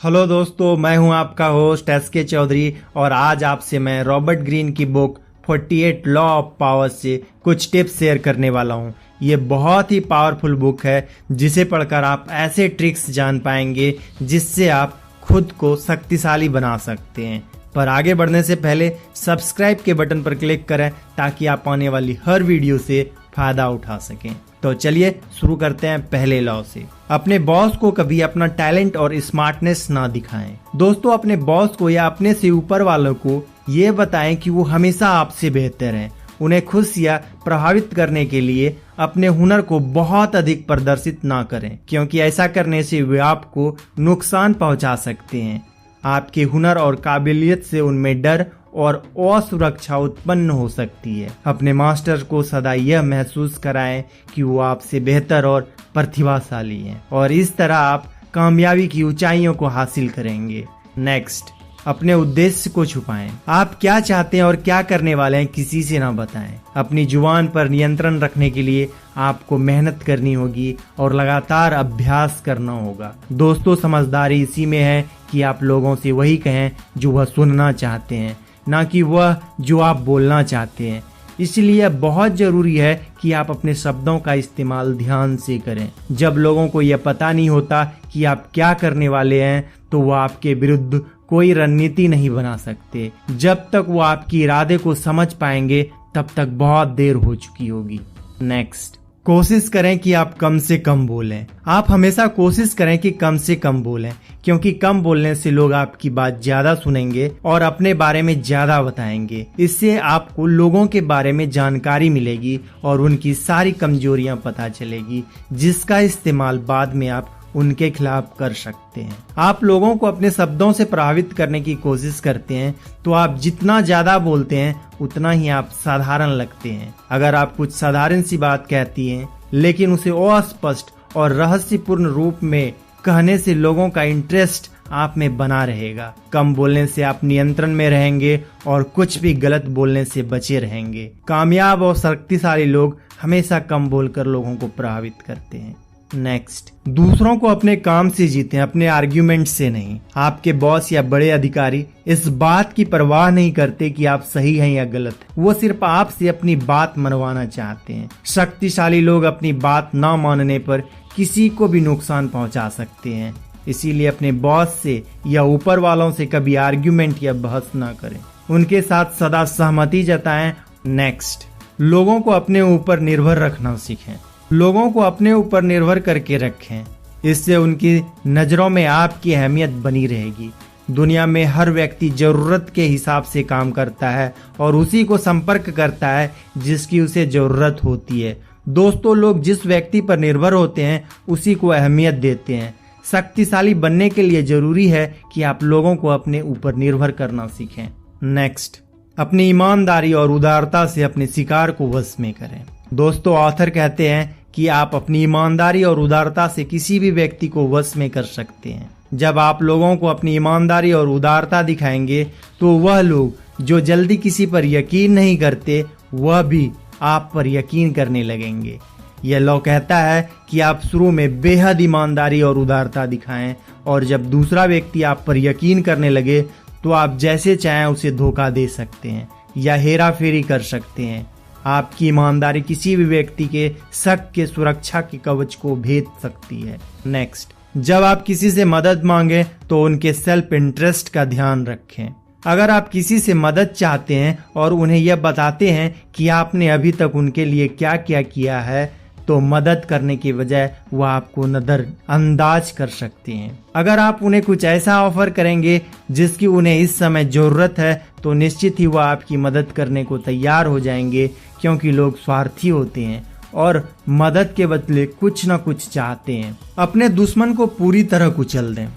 Hello दोस्तों, मैं हूं आपका होस्ट एसके चौधरी और आज आपसे मैं रॉबर्ट ग्रीन की बुक 48 लॉ ऑफ पावर से कुछ टिप्स शेयर करने वाला हूं। ये बहुत ही पावरफुल बुक है जिसे पढ़कर आप ऐसे ट्रिक्स जान पाएंगे जिससे आप खुद को शक्तिशाली बना सकते हैं। पर आगे बढ़ने से पहले सब्सक्राइब के बटन पर क्लिक करें ताकि आप आने वाली हर वीडियो से फायदा उठा सकें। तो चलिए शुरू करते हैं पहले लॉ से। अपने बॉस को कभी अपना टैलेंट और स्मार्टनेस ना दिखाएं। दोस्तों, अपने बॉस को या अपने से ऊपर वालों को ये बताएं कि वो हमेशा आपसे बेहतर हैं। उन्हें खुश या प्रभावित करने के लिए अपने हुनर को बहुत अधिक प्रदर्शित ना करें, क्योंकि ऐसा करने से वे आपको नुकसान पहुंचा सकते हैं। आपके हुनर और काबिलियत से उनमें डर और असुरक्षा उत्पन्न हो सकती है। अपने मास्टर को सदा यह महसूस कराएं कि वो आपसे बेहतर और प्रतिभाशाली हैं और इस तरह आप कामयाबी की ऊंचाइयों को हासिल करेंगे। नेक्स्ट, अपने उद्देश्य को छुपाएं। आप क्या चाहते हैं और क्या करने वाले हैं किसी से ना बताएं। अपनी जुबान पर नियंत्रण रखने के लिए आपको मेहनत करनी होगी और लगातार अभ्यास करना होगा। दोस्तों, समझदारी इसी में है कि आप लोगों से वही कहें जो वह सुनना चाहते हैं, ना कि वह जो आप बोलना चाहते हैं। इसलिए बहुत जरूरी है कि आप अपने शब्दों का इस्तेमाल ध्यान से करें। जब लोगों को यह पता नहीं होता कि आप क्या करने वाले हैं तो वह आपके विरुद्ध कोई रणनीति नहीं बना सकते। जब तक वो आपकी इरादे को समझ पाएंगे तब तक बहुत देर हो चुकी होगी। नेक्स्ट, कोशिश करें कि आप कम से कम बोलें। आप हमेशा कोशिश करें कि कम से कम बोलें, क्योंकि कम बोलने से लोग आपकी बात ज्यादा सुनेंगे और अपने बारे में ज्यादा बताएंगे। इससे आपको लोगों के बारे में जानकारी मिलेगी और उनकी सारी कमजोरियां पता चलेगी, जिसका इस्तेमाल बाद में आप उनके खिलाफ कर सकते हैं। आप लोगों को अपने शब्दों से प्रभावित करने की कोशिश करते हैं, तो आप जितना ज्यादा बोलते हैं उतना ही आप साधारण लगते हैं। अगर आप कुछ साधारण सी बात कहती हैं लेकिन उसे अस्पष्ट और रहस्यपूर्ण रूप में कहने से लोगों का इंटरेस्ट आप में बना रहेगा। कम बोलने से आप नियंत्रण में रहेंगे और कुछ भी गलत बोलने से बचे रहेंगे। कामयाब और शक्तिशाली लोग हमेशा कम बोलकर लोगों को प्रभावित करते हैं। नेक्स्ट, दूसरों को अपने काम से जीतें, अपने आर्ग्यूमेंट से नहीं। आपके बॉस या बड़े अधिकारी इस बात की परवाह नहीं करते कि आप सही हैं या गलत। वो सिर्फ आपसे अपनी बात मनवाना चाहते हैं। शक्तिशाली लोग अपनी बात न मानने पर किसी को भी नुकसान पहुंचा सकते हैं। इसीलिए अपने बॉस से या ऊपर वालों से कभी आर्ग्यूमेंट या बहस न करें। उनके साथ सदा सहमति जताएं। नेक्स्ट, लोगों को अपने ऊपर निर्भर रखना सीखें। लोगों को अपने ऊपर निर्भर करके रखें, इससे उनकी नजरों में आपकी अहमियत बनी रहेगी। दुनिया में हर व्यक्ति जरूरत के हिसाब से काम करता है और उसी को संपर्क करता है जिसकी उसे जरूरत होती है। दोस्तों, लोग जिस व्यक्ति पर निर्भर होते हैं उसी को अहमियत देते हैं। शक्तिशाली बनने के लिए जरूरी है कि आप लोगों को अपने ऊपर निर्भर करना सीखें। नेक्स्ट, अपनी ईमानदारी और उदारता से अपने शिकार को वश में करें। दोस्तों, ऑथर कहते हैं कि आप अपनी ईमानदारी और उदारता से किसी भी व्यक्ति को वश में कर सकते हैं। जब आप लोगों को अपनी ईमानदारी और उदारता दिखाएंगे तो वह लोग जो जल्दी किसी पर यकीन नहीं करते वह भी आप पर यकीन करने लगेंगे। यह लॉ कहता है कि आप शुरू में बेहद ईमानदारी और उदारता दिखाएं और जब दूसरा व्यक्ति आप पर यकीन करने लगे तो आप जैसे चाहें उसे धोखा दे सकते हैं या हेरा फेरी कर सकते हैं। आपकी ईमानदारी किसी भी व्यक्ति के शक के सुरक्षा के कवच को भेद सकती है। नेक्स्ट, जब आप किसी से मदद मांगे तो उनके सेल्फ इंटरेस्ट का ध्यान रखें। अगर आप किसी से मदद चाहते हैं और उन्हें यह बताते हैं कि आपने अभी तक उनके लिए क्या क्या किया है, तो मदद करने के बजाय वह आपको नजरअंदाज कर सकते हैं। अगर आप उन्हें कुछ ऐसा ऑफर करेंगे जिसकी उन्हें इस समय जरूरत है तो निश्चित ही वह आपकी मदद करने को तैयार हो जाएंगे, क्योंकि लोग स्वार्थी होते हैं और मदद के बदले कुछ न कुछ चाहते हैं। अपने दुश्मन को पूरी तरह कुचल दें,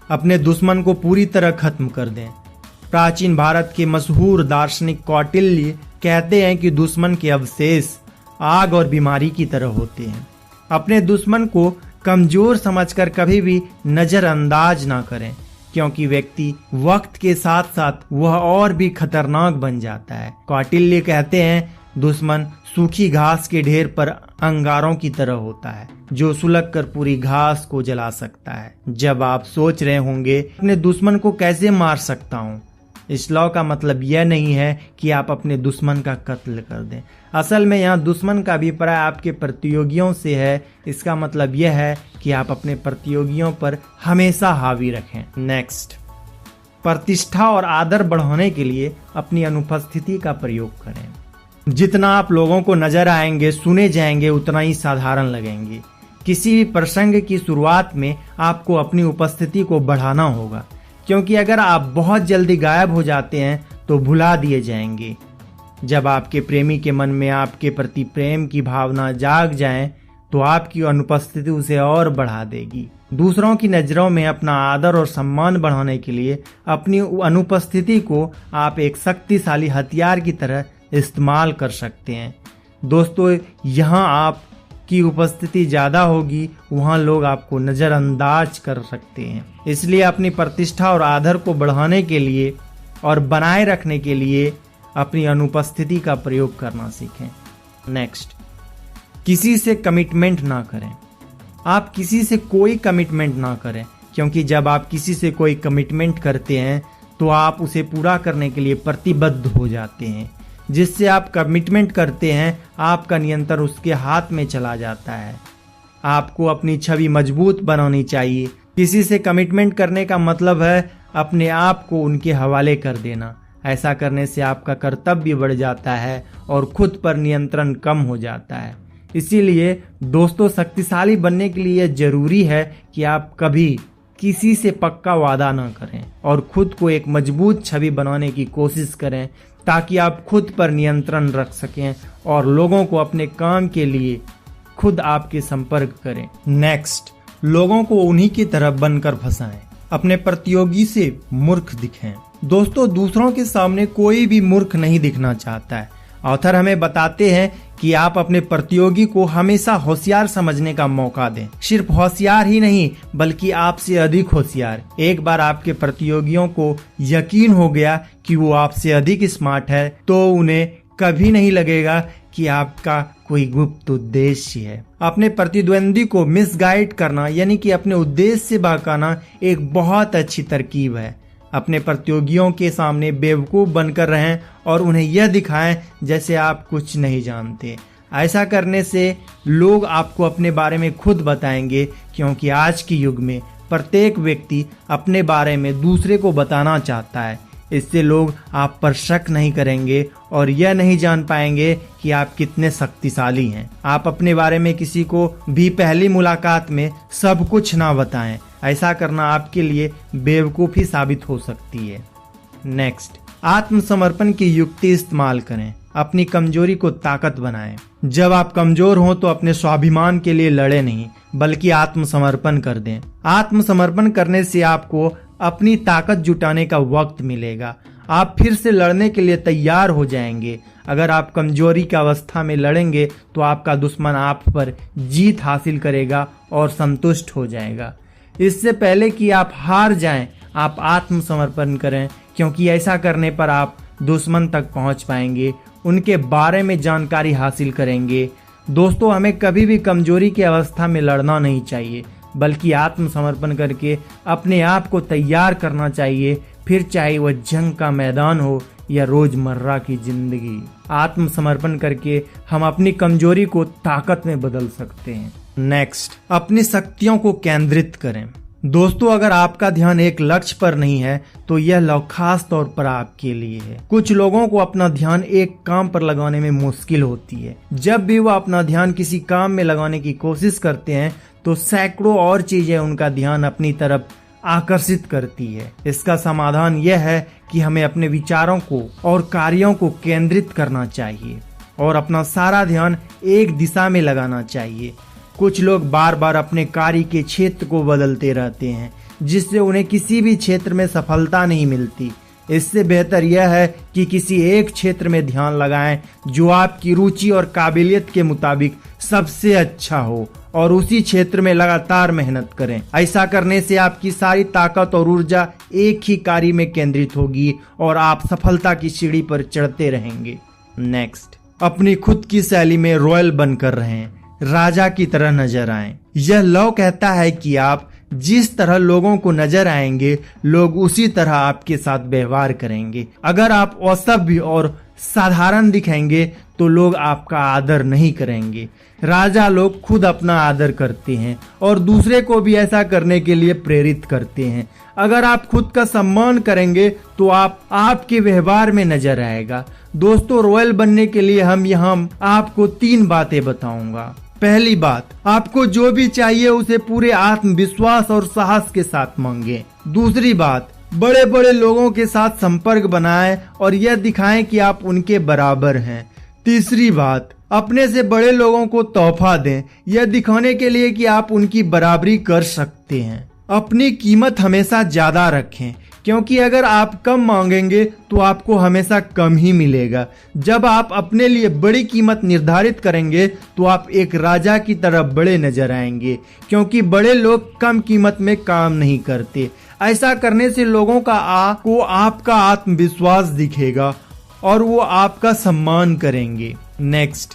अपने दुश्मन को पूरी तरह खत्म कर दें। प्राचीन भारत के मशहूर दार्शनिक कौटिल्य कहते हैं कि दुश्मन के अवशेष आग और बीमारी की तरह होते हैं। अपने दुश्मन को कमजोर समझकर कभी भी नजरअंदाज ना करें, क्योंकि व्यक्ति वक्त के साथ साथ वह और भी खतरनाक बन जाता है। कौटिल्य कहते हैं, दुश्मन सूखी घास के ढेर पर अंगारों की तरह होता है जो सुलग कर पूरी घास को जला सकता है। जब आप सोच रहे होंगे अपने दुश्मन को कैसे मार सकता हूँ, इस लॉ का मतलब यह नहीं है कि आप अपने दुश्मन का कत्ल कर दें। असल में यहाँ दुश्मन का अभिप्राय आपके प्रतियोगियों से है। इसका मतलब यह है कि आप अपने प्रतियोगियों पर हमेशा हावी रखें। नेक्स्ट, प्रतिष्ठा और आदर बढ़ाने के लिए अपनी अनुपस्थिति का प्रयोग करें। जितना आप लोगों को नजर आएंगे, सुने जाएंगे, उतना ही साधारण लगेंगे। किसी भी प्रसंग की शुरुआत में आपको अपनी उपस्थिति को बढ़ाना होगा, क्योंकि अगर आप बहुत जल्दी गायब हो जाते हैं तो भुला दिए जाएंगे। जब आपके प्रेमी के मन में आपके प्रति प्रेम की भावना जाग जाए तो आपकी अनुपस्थिति उसे और बढ़ा देगी। दूसरों की नज़रों में अपना आदर और सम्मान बढ़ाने के लिए अपनी अनुपस्थिति को आप एक शक्तिशाली हथियार की तरह इस्तेमाल कर सकते हैं। दोस्तों, यहाँ आपकी उपस्थिति ज़्यादा होगी, वहाँ लोग आपको नज़रअंदाज कर सकते हैं। इसलिए अपनी प्रतिष्ठा और आदर को बढ़ाने के लिए और बनाए रखने के लिए अपनी अनुपस्थिति का प्रयोग करना सीखें। नेक्स्ट, किसी से कमिटमेंट ना करें। आप किसी से कोई कमिटमेंट ना करें, क्योंकि जब आप किसी से कोई कमिटमेंट करते हैं तो आप उसे पूरा करने के लिए प्रतिबद्ध हो जाते हैं। जिससे आप कमिटमेंट करते हैं, आपका नियंत्रण उसके हाथ में चला जाता है। आपको अपनी छवि मजबूत बनानी चाहिए। किसी से कमिटमेंट करने का मतलब है अपने आप को उनके हवाले कर देना। ऐसा करने से आपका कर्तव्य बढ़ जाता है और खुद पर नियंत्रण कम हो जाता है। इसीलिए दोस्तों, शक्तिशाली बनने के लिए जरूरी है कि आप कभी किसी से पक्का वादा ना करें और खुद को एक मजबूत छवि बनाने की कोशिश करें, ताकि आप खुद पर नियंत्रण रख सकें और लोगों को अपने काम के लिए खुद आपके संपर्क करें। नेक्स्ट, लोगों को उन्हीं की तरह बनकर फंसाएं। अपने प्रतियोगी से मूर्ख दिखें। दोस्तों, दूसरों के सामने कोई भी मूर्ख नहीं दिखना चाहता है। ऑथर हमें बताते हैं कि आप अपने प्रतियोगी को हमेशा होशियार समझने का मौका दें। सिर्फ होशियार ही नहीं, बल्कि आपसे अधिक होशियार। एक बार आपके प्रतियोगियों को यकीन हो गया कि वो आपसे अधिक स्मार्ट है, तो उन्हें कभी नहीं लगेगा कि आपका कोई गुप्त उद्देश्य है। अपने प्रतिद्वंदी को मिसगाइड करना, यानी कि अपने उद्देश्य से बहकाना, एक बहुत अच्छी तरकीब है। अपने प्रतियोगियों के सामने बेवकूफ़ बनकर रहें और उन्हें यह दिखाएं जैसे आप कुछ नहीं जानते। ऐसा करने से लोग आपको अपने बारे में खुद बताएंगे, क्योंकि आज के युग में प्रत्येक व्यक्ति अपने बारे में दूसरे को बताना चाहता है। इससे लोग आप पर शक नहीं करेंगे और यह नहीं जान पाएंगे कि आप कितने शक्तिशाली हैं। आप अपने बारे में किसी को भी पहली मुलाकात में सब कुछ ना बताएं। ऐसा करना आपके लिए बेवकूफ़ी साबित हो सकती है। नेक्स्ट, आत्मसमर्पण की युक्ति इस्तेमाल करें। अपनी कमजोरी को ताकत बनाएं। जब आप कमजोर हों तो अपने स्वाभिमान के लिए लड़े नहीं, बल्कि आत्मसमर्पण कर दें। आत्मसमर्पण करने से आपको अपनी ताकत जुटाने का वक्त मिलेगा। आप फिर से लड़ने के लिए तैयार हो जाएंगे। अगर आप कमजोरी की अवस्था में लड़ेंगे तो आपका दुश्मन आप पर जीत हासिल करेगा और संतुष्ट हो जाएगा। इससे पहले कि आप हार जाएं, आप आत्मसमर्पण करें, क्योंकि ऐसा करने पर आप दुश्मन तक पहुंच पाएंगे, उनके बारे में जानकारी हासिल करेंगे। दोस्तों, हमें कभी भी कमजोरी की अवस्था में लड़ना नहीं चाहिए, बल्कि आत्मसमर्पण करके अपने आप को तैयार करना चाहिए, फिर चाहे वह जंग का मैदान हो या रोजमर्रा की जिंदगी। आत्मसमर्पण करके हम अपनी कमजोरी को ताकत में बदल सकते हैं। नेक्स्ट, अपनी शक्तियों को केंद्रित करें। दोस्तों, अगर आपका ध्यान एक लक्ष्य पर नहीं है तो यह लॉ खास तौर पर आपके लिए है। कुछ लोगों को अपना ध्यान एक काम पर लगाने में मुश्किल होती है। जब भी वह अपना ध्यान किसी काम में लगाने की कोशिश करते हैं तो सैकड़ों और चीजें उनका ध्यान अपनी तरफ आकर्षित करती है। इसका समाधान यह है कि हमें अपने विचारों को और कार्यों को केंद्रित करना चाहिए और अपना सारा ध्यान एक दिशा में लगाना चाहिए। कुछ लोग बार बार अपने कार्य के क्षेत्र को बदलते रहते हैं, जिससे उन्हें किसी भी क्षेत्र में सफलता नहीं मिलती। इससे बेहतर यह है कि किसी एक क्षेत्र में ध्यान लगाएं जो आपकी रुचि और काबिलियत के मुताबिक सबसे अच्छा हो और उसी क्षेत्र में लगातार मेहनत करें। ऐसा करने से आपकी सारी ताकत और ऊर्जा एक ही कार्य में केंद्रित होगी और आप सफलता की सीढ़ी पर चढ़ते रहेंगे। नेक्स्ट, अपनी खुद की शैली में रॉयल बनकर रहें, राजा की तरह नजर आएं। यह लॉ कहता है कि आप जिस तरह लोगों को नजर आएंगे, लोग उसी तरह आपके साथ व्यवहार करेंगे। अगर आप असभ्य और साधारण दिखेंगे तो लोग आपका आदर नहीं करेंगे। राजा लोग खुद अपना आदर करते हैं और दूसरे को भी ऐसा करने के लिए प्रेरित करते हैं। अगर आप खुद का सम्मान करेंगे तो आपके व्यवहार में नजर आएगा। दोस्तों, रॉयल बनने के लिए हम यहाँ आपको 3 बातें बताऊंगा। पहली बात, आपको जो भी चाहिए उसे पूरे आत्मविश्वास और साहस के साथ मांगे। दूसरी बात, बड़े बड़े लोगों के साथ संपर्क बनाएं और यह दिखाएं कि आप उनके बराबर हैं। तीसरी बात, अपने से बड़े लोगों को तोहफा दें, यह दिखाने के लिए कि आप उनकी बराबरी कर सकते हैं। अपनी कीमत हमेशा ज्यादा रखें, क्योंकि अगर आप कम मांगेंगे तो आपको हमेशा कम ही मिलेगा। जब आप अपने लिए बड़ी कीमत निर्धारित करेंगे तो आप एक राजा की तरह बड़े नजर आएंगे, क्योंकि बड़े लोग कम कीमत में काम नहीं करते। ऐसा करने से लोगों को आपका आत्मविश्वास दिखेगा और वो आपका सम्मान करेंगे। नेक्स्ट,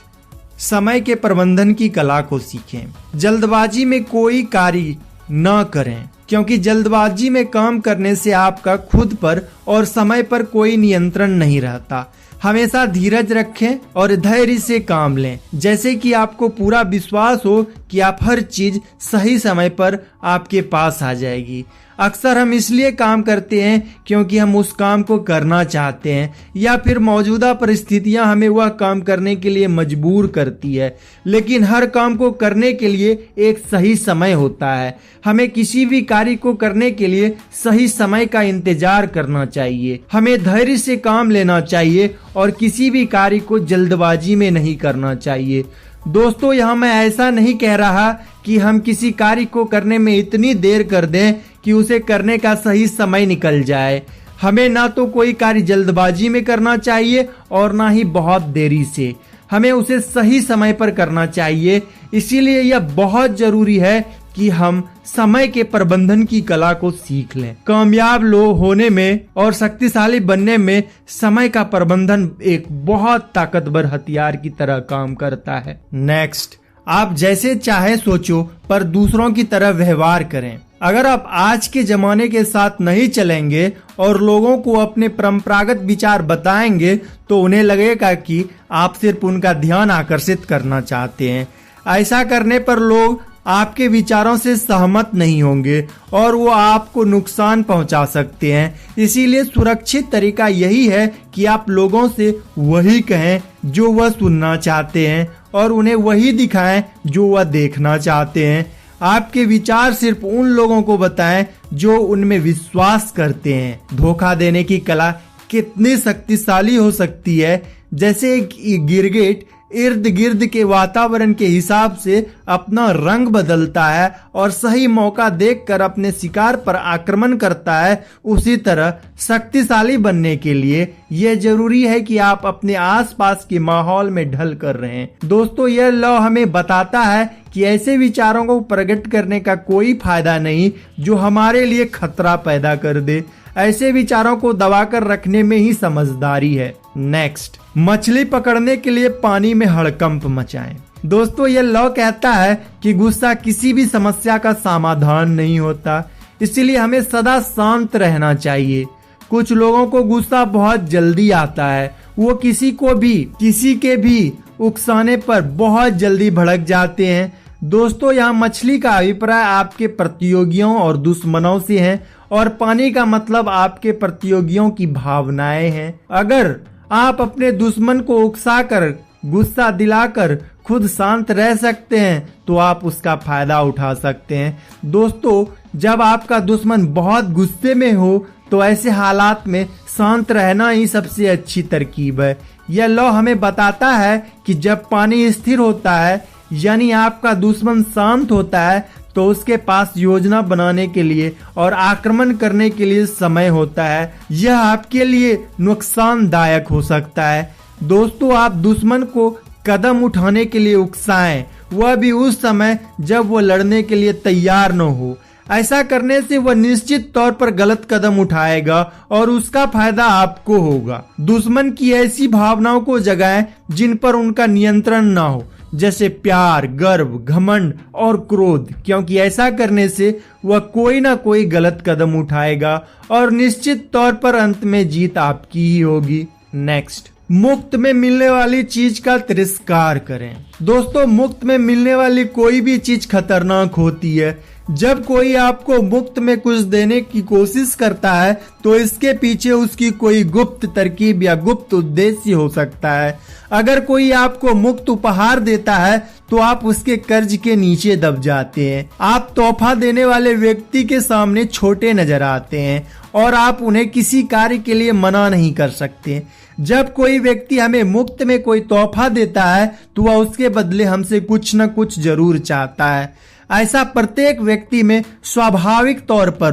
समय के प्रबंधन की कला को सीखें। जल्दबाजी में कोई कार्य न करें, क्योंकि जल्दबाजी में काम करने से आपका खुद पर और समय पर कोई नियंत्रण नहीं रहता। हमेशा धीरज रखें और धैर्य से काम लें, जैसे कि आपको पूरा विश्वास हो कि आप हर चीज सही समय पर आपके पास आ जाएगी। अक्सर हम इसलिए काम करते हैं क्योंकि हम उस काम को करना चाहते हैं, या फिर मौजूदा परिस्थितियां हमें वह काम करने के लिए मजबूर करती है। लेकिन हर काम को करने के लिए एक सही समय होता है। हमें किसी भी कार्य को करने के लिए सही समय का इंतजार करना चाहिए। हमें धैर्य से काम लेना चाहिए और किसी भी कार्य को जल्दबाजी में नहीं करना चाहिए। दोस्तों, यहाँ मैं ऐसा नहीं कह रहा कि हम किसी कार्य को करने में इतनी देर कर दें कि उसे करने का सही समय निकल जाए। हमें ना तो कोई कार्य जल्दबाजी में करना चाहिए और ना ही बहुत देरी से। हमें उसे सही समय पर करना चाहिए। इसीलिए यह बहुत जरूरी है कि हम समय के प्रबंधन की कला को सीख लें। कामयाब लोग होने में और शक्तिशाली बनने में समय का प्रबंधन एक बहुत ताकतवर हथियार की तरह काम करता है। नेक्स्ट, आप जैसे चाहे सोचो पर दूसरों की तरह व्यवहार करें। अगर आप आज के जमाने के साथ नहीं चलेंगे और लोगों को अपने परंपरागत विचार बताएंगे तो उन्हें लगेगा कि आप सिर्फ उनका ध्यान आकर्षित करना चाहते हैं। ऐसा करने पर लोग आपके विचारों से सहमत नहीं होंगे और वो आपको नुकसान पहुंचा सकते हैं। इसीलिए सुरक्षित तरीका यही है कि आप लोगों से वही कहें जो वह सुनना चाहते हैं और उन्हें वही दिखाएं जो वह देखना चाहते हैं। आपके विचार सिर्फ उन लोगों को बताएं जो उनमें विश्वास करते हैं। धोखा देने की कला कितनी शक्तिशाली हो सकती है। जैसे एक गिरगिट इर्द गिर्द के वातावरण के हिसाब से अपना रंग बदलता है और सही मौका देखकर अपने शिकार पर आक्रमण करता है, उसी तरह शक्तिशाली बनने के लिए यह जरूरी है कि आप अपने आसपास के माहौल में ढल कर रहें। दोस्तों, यह लॉ हमें बताता है कि ऐसे विचारों को प्रकट करने का कोई फायदा नहीं जो हमारे लिए खतरा पैदा कर दे। ऐसे विचारों को दबाकर रखने में ही समझदारी है। नेक्स्ट, मछली पकड़ने के लिए पानी में हड़कंप मचाएं। दोस्तों, यह लॉ कहता है कि गुस्सा किसी भी समस्या का समाधान नहीं होता, इसलिए हमें सदा शांत रहना चाहिए। कुछ लोगों को गुस्सा बहुत जल्दी आता है। वो किसी के भी उकसाने पर बहुत जल्दी भड़क जाते हैं। दोस्तों, यहाँ मछली का अभिप्राय आपके प्रतियोगियों और दुश्मनों से है और पानी का मतलब आपके प्रतियोगियों की भावनाएं हैं। अगर आप अपने दुश्मन को उकसाकर गुस्सा दिलाकर खुद शांत रह सकते हैं तो आप उसका फायदा उठा सकते हैं। दोस्तों, जब आपका दुश्मन बहुत गुस्से में हो तो ऐसे हालात में शांत रहना ही सबसे अच्छी तरकीब है। यह लॉ हमें बताता है कि जब पानी स्थिर होता है, यानी आपका दुश्मन शांत होता है, तो उसके पास योजना बनाने के लिए और आक्रमण करने के लिए समय होता है। यह आपके लिए नुकसानदायक हो सकता है। दोस्तों, आप दुश्मन को कदम उठाने के लिए उकसाएं, वह भी उस समय जब वो लड़ने के लिए तैयार न हो। ऐसा करने से वह निश्चित तौर पर गलत कदम उठाएगा और उसका फायदा आपको होगा। दुश्मन की ऐसी भावनाओं को जगाएं जिन पर उनका नियंत्रण ना हो, जैसे प्यार, गर्व, घमंड और क्रोध, क्योंकि ऐसा करने से वह कोई ना कोई गलत कदम उठाएगा और निश्चित तौर पर अंत में जीत आपकी ही होगी। नेक्स्ट, मुफ्त में मिलने वाली चीज का तिरस्कार करें। दोस्तों, मुफ्त में मिलने वाली कोई भी चीज खतरनाक होती है। जब कोई आपको मुफ्त में कुछ देने की कोशिश करता है तो इसके पीछे उसकी कोई गुप्त तरकीब या गुप्त उद्देश्य हो सकता है। अगर कोई आपको मुफ्त उपहार देता है तो आप उसके कर्ज के नीचे दब जाते हैं। आप तोहफा देने वाले व्यक्ति के सामने छोटे नजर आते हैं और आप उन्हें किसी कार्य के लिए मना नहीं कर सकते। जब कोई व्यक्ति हमें मुफ्त में कोई तोहफा देता है तो वह उसके बदले हमसे कुछ न कुछ जरूर चाहता है। ऐसा प्रत्येक व्यक्ति में स्वाभाविक तौर पर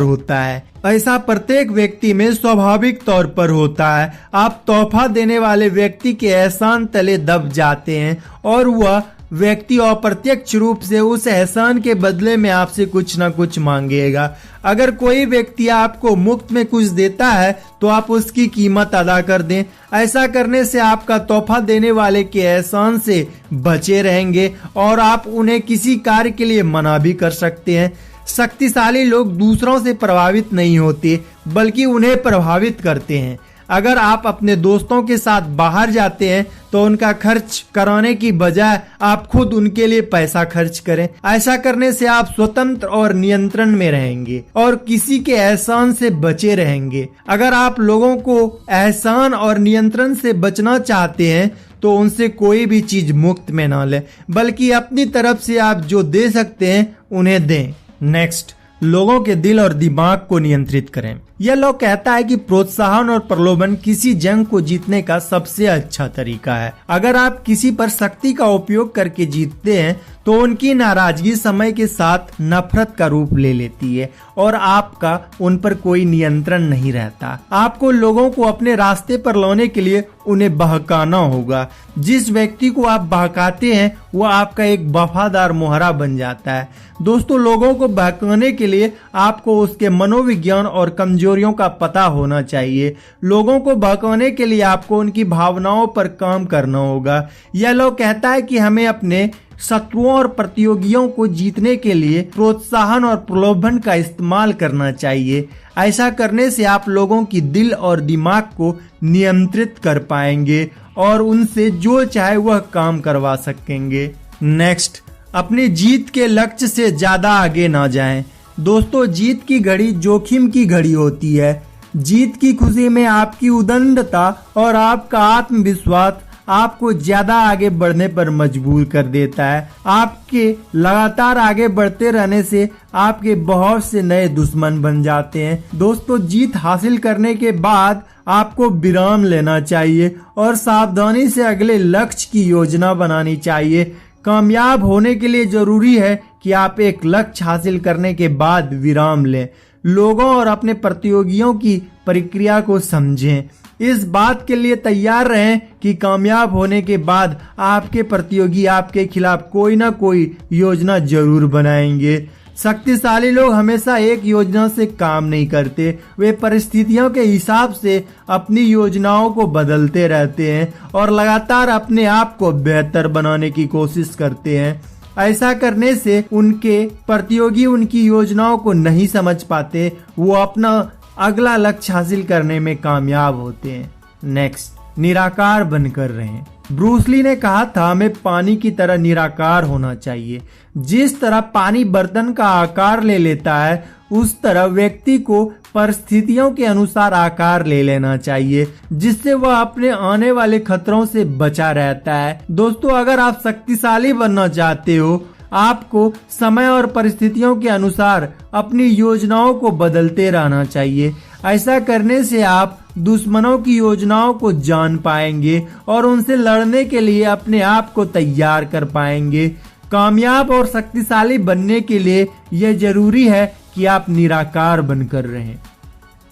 होता है। आप तोहफा देने वाले व्यक्ति के एहसान तले दब जाते हैं और वह व्यक्ति अप्रत्यक्ष रूप से उस एहसान के बदले में आपसे कुछ ना कुछ मांगेगा। अगर कोई व्यक्ति आपको मुफ्त में कुछ देता है तो आप उसकी कीमत अदा कर दें। ऐसा करने से आपका तोहफा देने वाले के एहसान से बचे रहेंगे और आप उन्हें किसी कार्य के लिए मना भी कर सकते हैं। शक्तिशाली लोग दूसरों से प्रभावित नहीं होते बल्कि उन्हें प्रभावित करते हैं। अगर आप अपने दोस्तों के साथ बाहर जाते हैं तो उनका खर्च कराने की बजाय आप खुद उनके लिए पैसा खर्च करें। ऐसा करने से आप स्वतंत्र और नियंत्रण में रहेंगे और किसी के एहसान से बचे रहेंगे। अगर आप लोगों को एहसान और नियंत्रण से बचना चाहते हैं तो उनसे कोई भी चीज मुफ्त में ना लें, बल्कि अपनी तरफ से आप जो दे सकते हैं उन्हें दें। नेक्स्ट, लोगों के दिल और दिमाग को नियंत्रित करें। यह लोग कहता है कि प्रोत्साहन और प्रलोभन किसी जंग को जीतने का सबसे अच्छा तरीका है। अगर आप किसी पर शक्ति का उपयोग करके जीतते हैं तो उनकी नाराजगी समय के साथ नफरत का रूप ले लेती है और आपका उन पर कोई नियंत्रण नहीं रहता। आपको लोगों को अपने रास्ते पर लाने के लिए उन्हें बहकाना होगा। जिस व्यक्ति को आप बहकाते हैं वो आपका एक वफादार मोहरा बन जाता है। दोस्तों, लोगों को बहकाने के लिए आपको उसके मनोविज्ञान और कमजोरियों का पता होना चाहिए। लोगों को बहकाने के लिए आपको उनकी भावनाओं पर काम करना होगा। यह लोग कहता है कि हमें अपने शत्रुओं और प्रतियोगियों को जीतने के लिए प्रोत्साहन और प्रलोभन का इस्तेमाल करना चाहिए। ऐसा करने से आप लोगों की दिल और दिमाग को नियंत्रित कर पाएंगे और उनसे जो चाहे वह काम करवा सकेंगे। नेक्स्ट, अपनी जीत के लक्ष्य से ज्यादा आगे ना जाएं। दोस्तों, जीत की घड़ी जोखिम की घड़ी होती है। जीत की खुशी में आपकी उदंडता और आपका आत्मविश्वास आपको ज्यादा आगे बढ़ने पर मजबूर कर देता है। आपके लगातार आगे बढ़ते रहने से आपके बहुत से नए दुश्मन बन जाते हैं। दोस्तों, जीत हासिल करने के बाद आपको विराम लेना चाहिए और सावधानी से अगले लक्ष्य की योजना बनानी चाहिए। कामयाब होने के लिए जरूरी है कि आप एक लक्ष्य हासिल करने के बाद विराम लें। लोगों और अपने प्रतियोगियों की प्रक्रिया को समझें। इस बात के लिए तैयार रहें कि कामयाब होने के बाद आपके प्रतियोगी आपके खिलाफ कोई ना कोई योजना जरूर बनाएंगे। शक्तिशाली लोग हमेशा एक योजना से काम नहीं करते। वे परिस्थितियों के हिसाब से अपनी योजनाओं को बदलते रहते हैं और लगातार अपने आप को बेहतर बनाने की कोशिश करते हैं। ऐसा करने से उनके प्रतियोगी उनकी योजनाओं को नहीं समझ पाते। वो अपना अगला लक्ष्य हासिल करने में कामयाब होते हैं। नेक्स्ट, निराकार बनकर रहें। ब्रूस ली ने कहा था, हमें पानी की तरह निराकार होना चाहिए। जिस तरह पानी बर्तन का आकार ले लेता है उस तरह व्यक्ति को परिस्थितियों के अनुसार आकार ले लेना चाहिए, जिससे वह अपने आने वाले खतरों से बचा रहता है। दोस्तों, अगर आप शक्तिशाली बनना चाहते हो आपको समय और परिस्थितियों के अनुसार अपनी योजनाओं को बदलते रहना चाहिए। ऐसा करने से आप दुश्मनों की योजनाओं को जान पाएंगे और उनसे लड़ने के लिए अपने आप को तैयार कर पाएंगे। कामयाब और शक्तिशाली बनने के लिए यह जरूरी है कि आप निराकार बनकर रहें।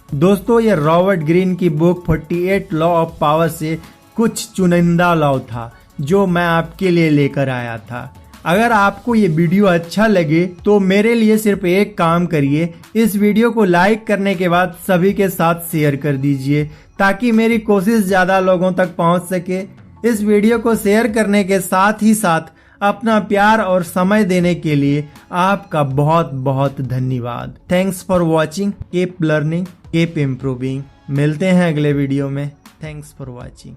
दोस्तों, यह रॉबर्ट ग्रीन की बुक 48 लॉ ऑफ पावर से कुछ चुनिंदा लॉ था जो मैं आपके लिए लेकर आया था। अगर आपको ये वीडियो अच्छा लगे तो मेरे लिए सिर्फ एक काम करिए, इस वीडियो को लाइक करने के बाद सभी के साथ शेयर कर दीजिए ताकि मेरी कोशिश ज्यादा लोगों तक पहुंच सके। इस वीडियो को शेयर करने के साथ ही साथ अपना प्यार और समय देने के लिए आपका बहुत बहुत धन्यवाद। Thanks for watching, keep learning, keep improving. मिलते हैं अगले वीडियो में। Thanks for watching.